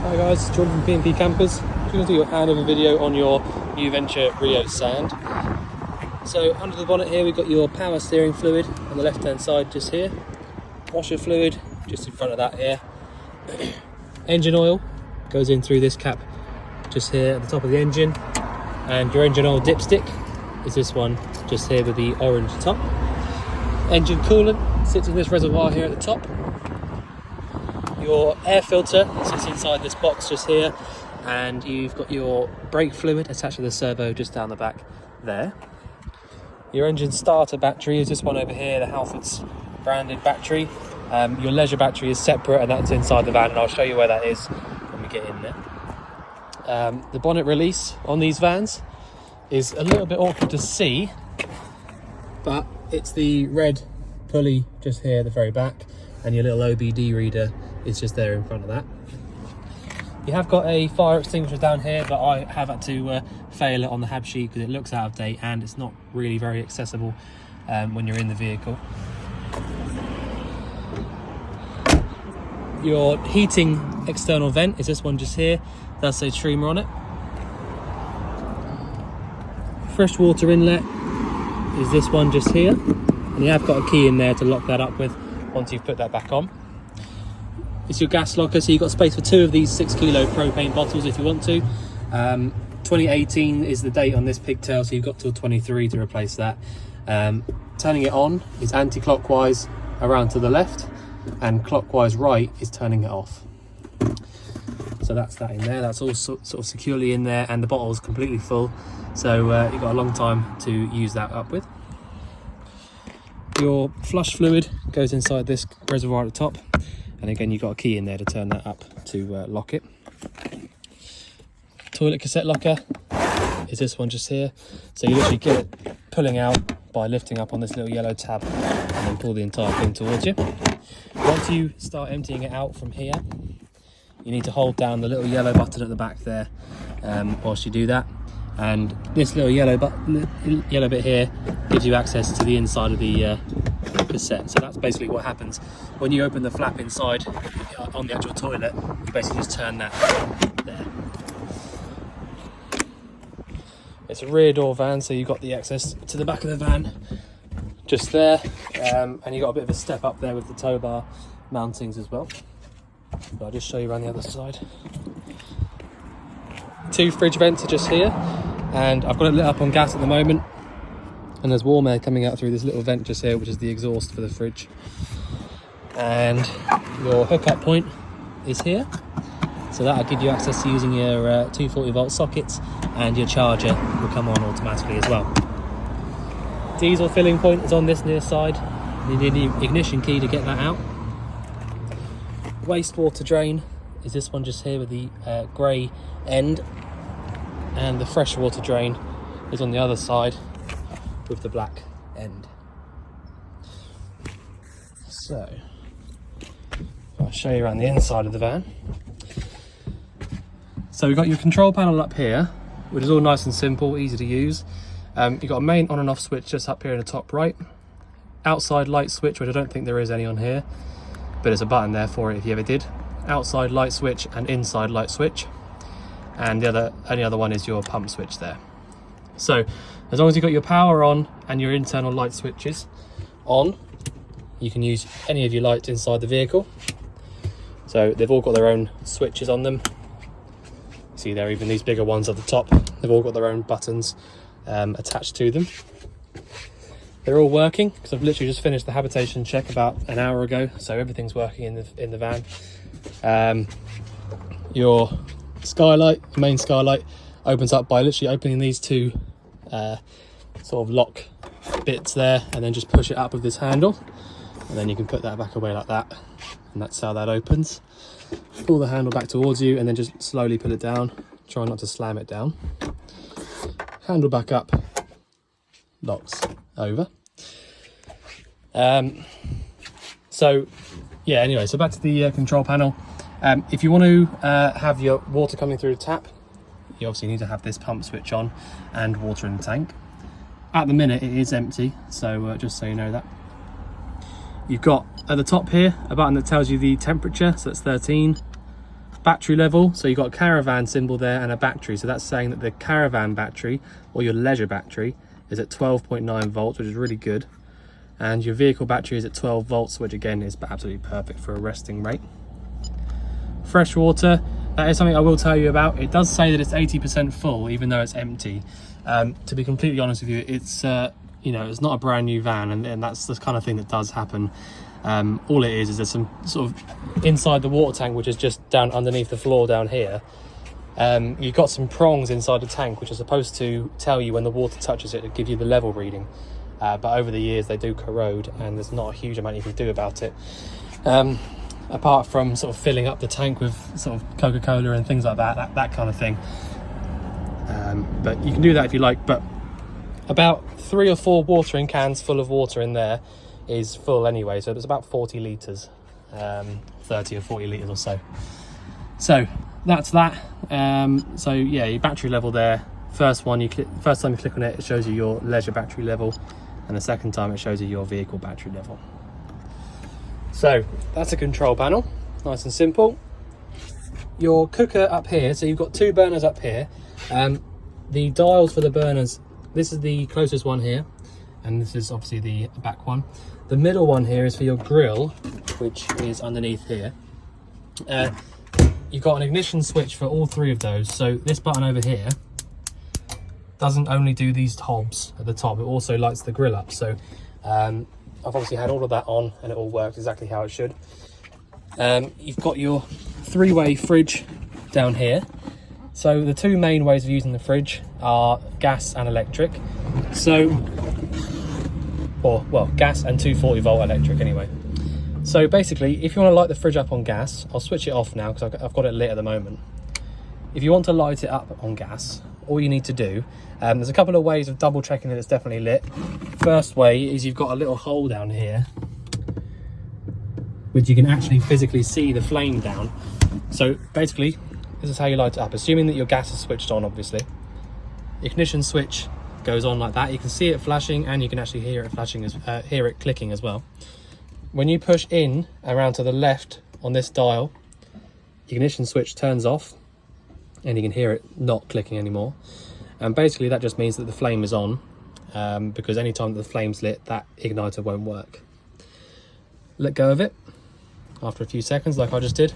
Hi guys, Jordan from P&P Campers. I'm going to do your handover video on your new Venture Rio Sand. So under the bonnet here we've got your power steering fluid on the left hand side just here. Washer fluid just in front of that here. Engine oil goes in through this cap just here at the top of the engine. And your engine oil dipstick is this one just here with the orange top. Engine coolant sits in this reservoir here at the top. Your air filter sits inside this box just here, and you've got your brake fluid attached to the servo just down the back there. Your engine starter battery is this one over here, the Halfords branded battery. Your leisure battery is separate and that's inside the van, and I'll show you where that is when we get in there. The bonnet release on these vans is a little bit awkward to see, but it's the red pulley just here at the very back, and your little OBD reader is just there in front of that. You have got a fire extinguisher down here, but I have had to fail it on the hab sheet because it looks out of date and it's not really very accessible when you're in the vehicle. Your heating external vent is this one just here. That's a streamer on it. Fresh water inlet is this one just here, and you have got a key in there to lock that up with once you've put that back on. It's your gas locker, so you've got space for 2 of these 6 kilo propane bottles if you want to. 2018 is the date on this pigtail, so you've got till 23 to replace that. Turning it on is anti-clockwise around to the left, and clockwise right is turning it off. So that's that in there. That's all sort of securely in there, and the bottle is completely full, so you've got a long time to use that up with. Your flush fluid goes inside this reservoir at the top, and again you've got a key in there to turn that up to lock it. Toilet cassette locker is this one just here, so you literally get it pulling out by lifting up on this little yellow tab and then pull the entire thing towards you. Once you start emptying it out from here, you need to hold down the little yellow button at the back there whilst you do that, and this little yellow bit here gives you access to the inside of the cassette. So that's basically what happens when you open the flap inside on the actual toilet. You basically just turn that there. It's a rear door van, so you've got the access to the back of the van just there, and you've got a bit of a step up there with the tow bar mountings as well. But I'll just show you around the other side. 2 fridge vents are just here, and I've got it lit up on gas at the moment, and there's warm air coming out through this little vent just here, which is the exhaust for the fridge. And your hookup point is here, so that'll give you access to using your 240 volt sockets, and your charger will come on automatically as well. Diesel filling point is on this near side. You need the ignition key to get that out. Wastewater drain is this one just here with the grey end, and the freshwater drain is on the other side with the black end. So I'll show you around the inside of the van. So we've got your control panel up here, which is all nice and simple, easy to use. You've got a main on and off switch just up here in the top right. Outside light switch, which I don't think there is any on here, but there's a button there for it if you ever did. Outside light switch and inside light switch, and the only other one is your pump switch there. So as long as you've got your power on and your internal light switches on, you can use any of your lights inside the vehicle. So they've all got their own switches on them. See there, even these bigger ones at the top, they've all got their own buttons attached to them. They're all working because I've literally just finished the habitation check about an hour ago, so everything's working in the van. Your skylight, the main skylight, opens up by literally opening these 2 sort of lock bits there, and then just push it up with this handle, and then you can put that back away like that, and that's how that opens. Pull the handle back towards you and then just slowly pull it down. Try not to slam it down. Handle back up, locks over. So yeah, anyway, so back to the control panel. If you want to have your water coming through the tap, you obviously need to have this pump switch on and water in the tank. At the minute it is empty, so just so you know that. You've got at the top here a button that tells you the temperature, so it's 13. battery level. So you've got a caravan symbol there and a battery. So that's saying that the caravan battery or your leisure battery is at 12.9 volts, which is really good. And your vehicle battery is at 12 volts, which again is absolutely perfect for a resting rate. Fresh water, that is something I will tell you about. It does say that it's 80% full, even though it's empty. To be completely honest with you, it's you know, it's not a brand new van, and that's the kind of thing that does happen. All it is there's some sort of inside the water tank, which is just down underneath the floor down here. You've got some prongs inside the tank, which are supposed to tell you when the water touches it to give you the level reading. But over the years they do corrode, and there's not a huge amount you can do about it. Apart from sort of filling up the tank with sort of Coca-Cola and things like that kind of thing. But you can do that if you like, but about 3 or 4 watering cans full of water in there is full anyway, so it's about 40 litres, 30 or 40 litres or so. So that's that. So yeah, your battery level there, first time you click on it, it shows you your leisure battery level, and the second time it shows you your vehicle battery level. So that's a control panel, nice and simple. Your cooker up here, so you've got 2 burners up here. The dials for the burners, this is the closest one here, and this is obviously the back one. The middle one here is for your grill, which is underneath here. You've got an ignition switch for all 3 of those. So this button over here doesn't only do these hobs at the top, it also lights the grill up. So I've obviously had all of that on, and it all works exactly how it should. You've got your 3-way fridge down here. So the 2 main ways of using the fridge are gas and electric. So, or well, gas and 240 volt electric anyway. So basically, if you want to light the fridge up on gas, I'll switch it off now because I've got it lit at the moment. If you want to light it up on gas, all you need to do, there's a couple of ways of double checking that it's definitely lit. First way is you've got a little hole down here, which you can actually physically see the flame down. So basically, this is how you light it up, assuming that your gas is switched on, obviously. Ignition switch goes on like that. You can see it flashing, and you can actually hear it flashing, hear it clicking as well. When you push in around to the left on this dial, ignition switch turns off, and you can hear it not clicking anymore. And basically that just means that the flame is on, because anytime that the flame's lit, that igniter won't work. Let go of it after a few seconds, like I just did.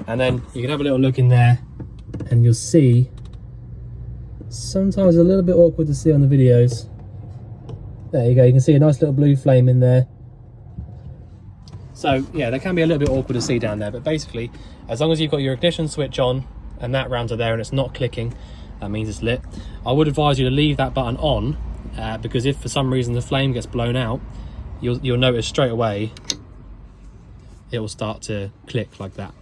And then you can have a little look in there, and you'll see, sometimes a little bit awkward to see on the videos. There you go, you can see a nice little blue flame in there. So yeah, they can be a little bit awkward to see down there, but basically, as long as you've got your ignition switch on and that round to there and it's not clicking, that means it's lit. I would advise you to leave that button on, because if for some reason the flame gets blown out, you'll notice straight away it will start to click like that.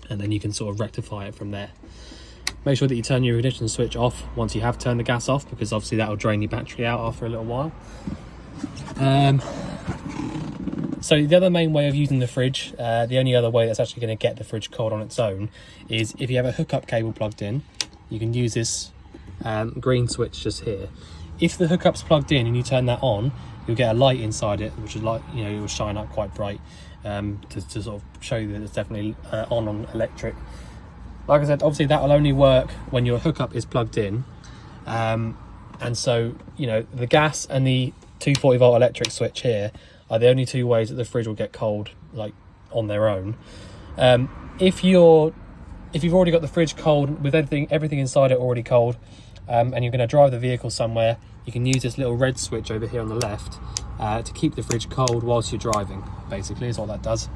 And then you can sort of rectify it from there. Make sure that you turn your ignition switch off once you have turned the gas off, because obviously that will drain your battery out after a little while. So the other main way of using the fridge, the only other way that's actually going to get the fridge cold on its own, is if you have a hookup cable plugged in, you can use this green switch just here. If the hookup's plugged in and you turn that on, you'll get a light inside it, which is like, you know, it will shine up quite bright. To sort of show you that it's definitely on electric. Like I said, obviously that will only work when your hookup is plugged in, and so, you know, the gas and the 240 volt electric switch here are the only 2 ways that the fridge will get cold, like on their own. If you've already got the fridge cold with everything inside it already cold, and you're going to drive the vehicle somewhere, you can use this little red switch over here on the left to keep the fridge cold whilst you're driving, basically, is all that does.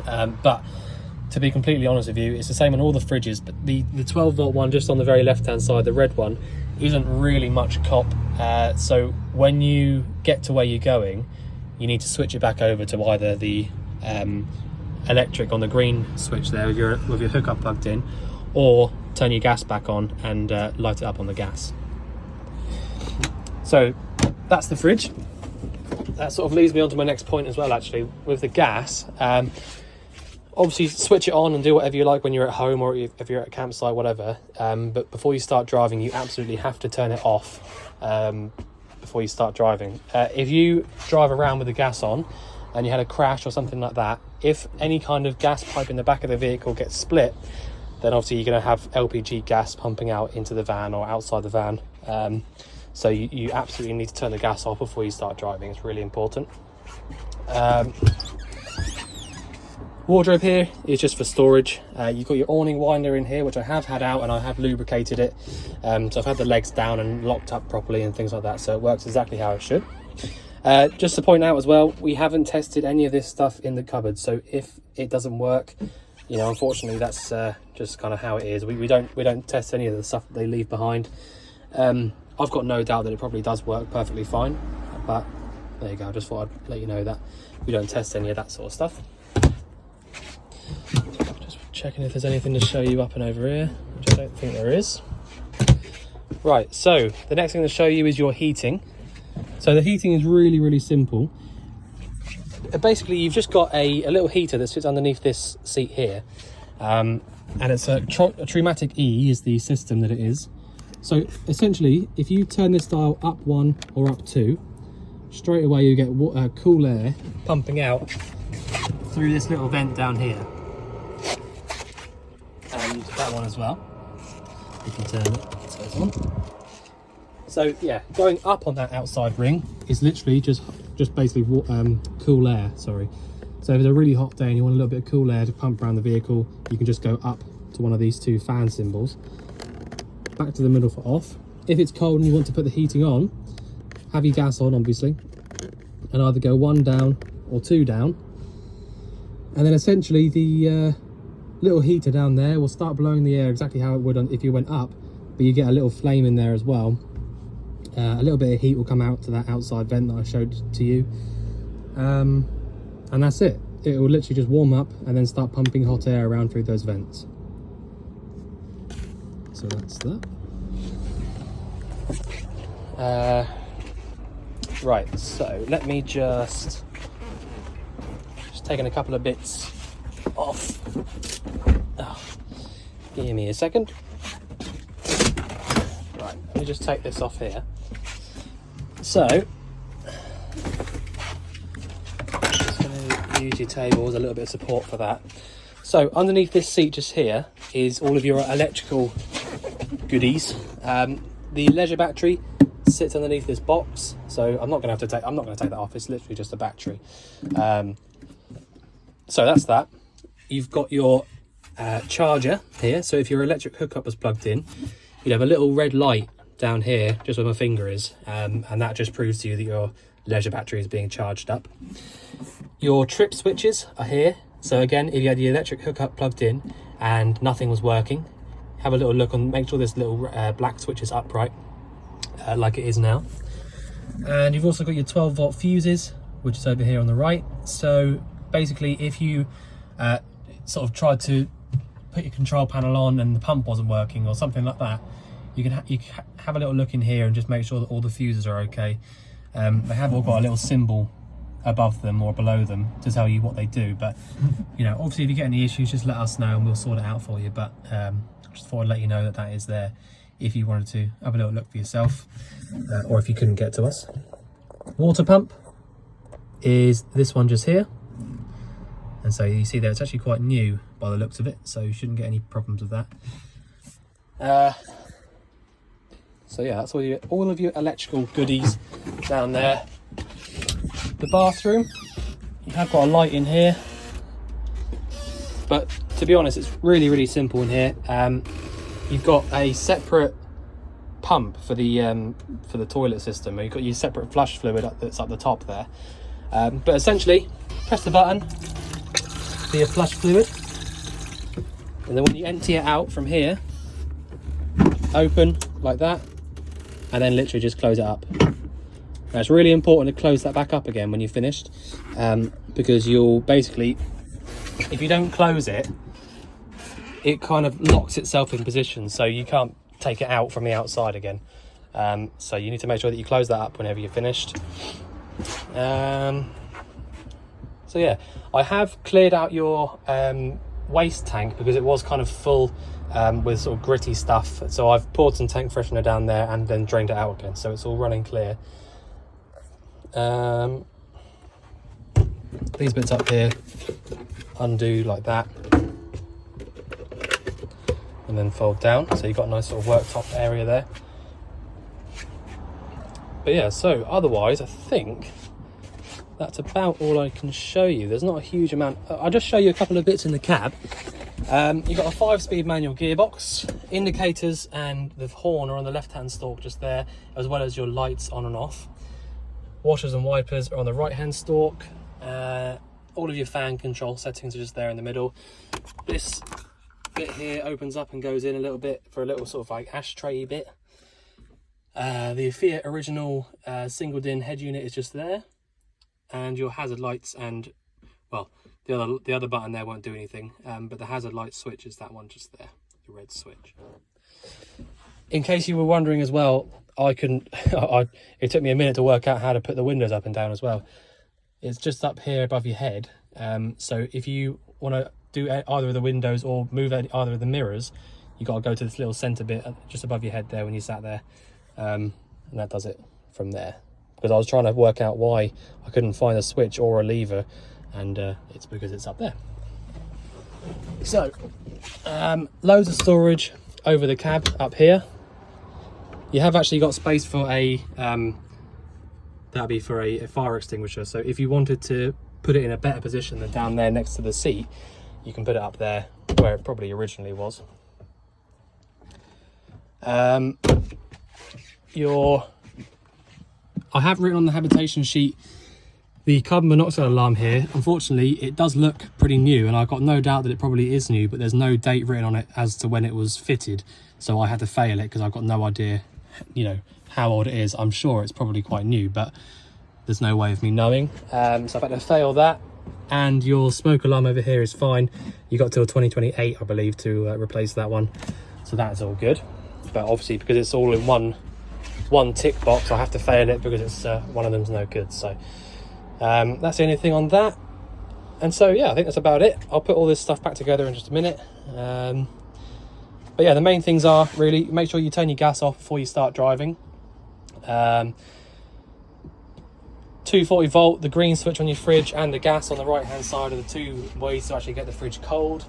But to be completely honest with you, it's the same on all the fridges, but the 12 volt one just on the very left hand side, the red one, isn't really much cop. So when you get to where you're going, you need to switch it back over to either the electric on the green switch there with your hookup plugged in, or turn your gas back on and light it up on the gas. So that's the fridge. That sort of leads me on to my next point as well, actually, with the gas. Obviously switch it on and do whatever you like when you're at home or if you're at a campsite, whatever, but before you start driving, you absolutely have to turn it off before you start driving. If you drive around with the gas on, and you had a crash or something like that, if any kind of gas pipe in the back of the vehicle gets split, then obviously you're going to have LPG gas pumping out into the van or outside the van. So you absolutely need to turn the gas off before you start driving. It's really important. Wardrobe here is just for storage. You've got your awning winder in here, which I have had out and I have lubricated it. So I've had the legs down and locked up properly and things like that, so it works exactly how it should. Just to point out as well, we haven't tested any of this stuff in the cupboard, so if it doesn't work, you know, unfortunately that's just kind of how it is. We don't test any of the stuff that they leave behind. I've got no doubt that it probably does work perfectly fine, but there you go. I just thought I'd let you know that we don't test any of that sort of stuff. Just checking if there's anything to show you up and over here, which I don't think there is. Right, so the next thing to show you is your heating. So the heating is really, really simple. Basically, you've just got a little heater that sits underneath this seat here. And it's a Trumatic E is the system that it is. So essentially, if you turn this dial up 1 or up 2, straight away you get cool air pumping out through this little vent down here. And that one as well. You can turn it so it's on. So yeah, going up on that outside ring is literally just basically cool air, sorry. So if it's a really hot day and you want a little bit of cool air to pump around the vehicle, you can just go up to one of these two fan symbols, back to the middle for off. If it's cold and you want to put the heating on, have your gas on obviously, and either go 1 down or 2 down, and then essentially the little heater down there will start blowing the air exactly how it would if you went up, but you get a little flame in there as well. A little bit of heat will come out to that outside vent that I showed to you, and that's it. It will literally just warm up and then start pumping hot air around through those vents. So that's that. Right, so let me just taking a couple of bits off. Oh, give me a second. Right, let me just take this off here. So, just going to use your table as a little bit of support for that. So, underneath this seat just here is all of your electrical goodies. The leisure battery sits underneath this box, so I'm not going to take that off. It's literally just a battery. So that's that. You've got your charger here. So if your electric hookup was plugged in, you'd have a little red light down here, just where my finger is, and that just proves to you that your leisure battery is being charged up. Your trip switches are here. So again, if you had the electric hookup plugged in and nothing was working, have a little look on, make sure this little black switch is upright, like it is now. And you've also got your 12-volt fuses, which is over here on the right. So basically, if you sort of tried to put your control panel on and the pump wasn't working or something like that, you can have a little look in here and just make sure that all the fuses are okay. They have all got a little symbol above them or below them to tell you what they do, but you know, obviously if you get any issues, just let us know and we'll sort it out for you. But just thought I'd let you know that that is there if you wanted to have a little look for yourself, or if you couldn't get to us. Water pump is this one just here, and so you see there it's actually quite new by the looks of it, so you shouldn't get any problems with that. So yeah, that's all of your electrical goodies down there. The bathroom, you have got a light in here, but to be honest, it's really, really simple in here. You've got a separate pump for the toilet system. You've got your separate flush fluid that's up the top there. But essentially, press the button for your flush fluid, and then when you empty it out from here, open like that, and then literally just close it up. Now it's really important to close that back up again when you've finished, because you'll basically, if you don't close it, it kind of locks itself in position, so you can't take it out from the outside again. So you need to make sure that you close that up whenever you're finished. So yeah, I have cleared out your waste tank because it was kind of full with sort of gritty stuff. So I've poured some tank freshener down there and then drained it out again, so it's all running clear. these bits up here undo like that, and then fold down, so you've got a nice sort of worktop area there. But yeah, so otherwise I think that's about all I can show you. There's not a huge amount. I'll just show you a couple of bits in the cab. You've got a 5-speed manual gearbox, indicators and the horn are on the left hand stalk just there, as well as your lights on and off. Washers and wipers are on the right hand stalk. All of your fan control settings are just there in the middle. This bit here opens up and goes in a little bit for a little sort of like ashtray bit. The Fiat original single DIN head unit is just there, and your hazard lights and, well, the other button there won't do anything, but the hazard light switch is that one just there, the red switch. In case you were wondering as well, it took me a minute to work out how to put the windows up and down as well. It's just up here above your head, so if you want to do either of the windows or move either of the mirrors, you got to go to this little center bit just above your head there when you sat there, and that does it from there. Because I was trying to work out why I couldn't find a switch or a lever, and it's because it's up there. So loads of storage over the cab up here. You have actually got space for a that'd be for a fire extinguisher, so if you wanted to put it in a better position than down there next to the seat, you can put it up there where it probably originally was. I have written on the habitation sheet the carbon monoxide alarm here. Unfortunately, it does look pretty new, and I've got no doubt that it probably is new, but there's no date written on it as to when it was fitted, so I had to fail it because I've got no idea, you know, how old it is. I'm sure it's probably quite new, but there's no way of me knowing. So I've had to fail that. And your smoke alarm over here is fine. You got till 2028, I believe, to replace that one, so that's all good. But obviously, because it's all in one tick box, I have to fail it because it's one of them's no good. So that's the only thing on that. And so yeah, I think that's about it. I'll put all this stuff back together in just a minute. But yeah, the main things are really make sure you turn your gas off before you start driving. 240 volt, the green switch on your fridge, and the gas on the right hand side are the two ways to actually get the fridge cold.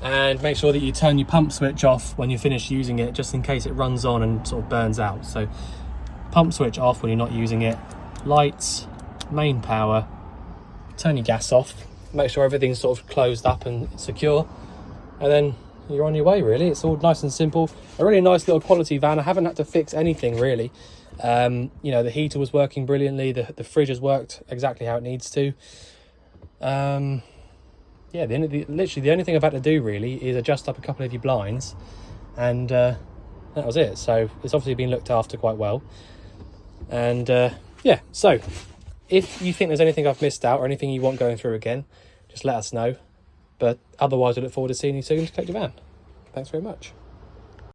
And make sure that you turn your pump switch off when you finish using it, just in case it runs on and sort of burns out. So pump switch off when you're not using it, lights, main power, turn your gas off, make sure everything's sort of closed up and secure, and then you're on your way. Really, it's all nice and simple. A really nice little quality van. I haven't had to fix anything really. You know, the heater was working brilliantly, the fridge has worked exactly how it needs to. Yeah, literally the only thing I've had to do really is adjust up a couple of your blinds, and that was it. So it's obviously been looked after quite well. And yeah, so if you think there's anything I've missed out or anything you want going through again, just let us know. But otherwise, I look forward to seeing you soon to collect your van. Thanks very much.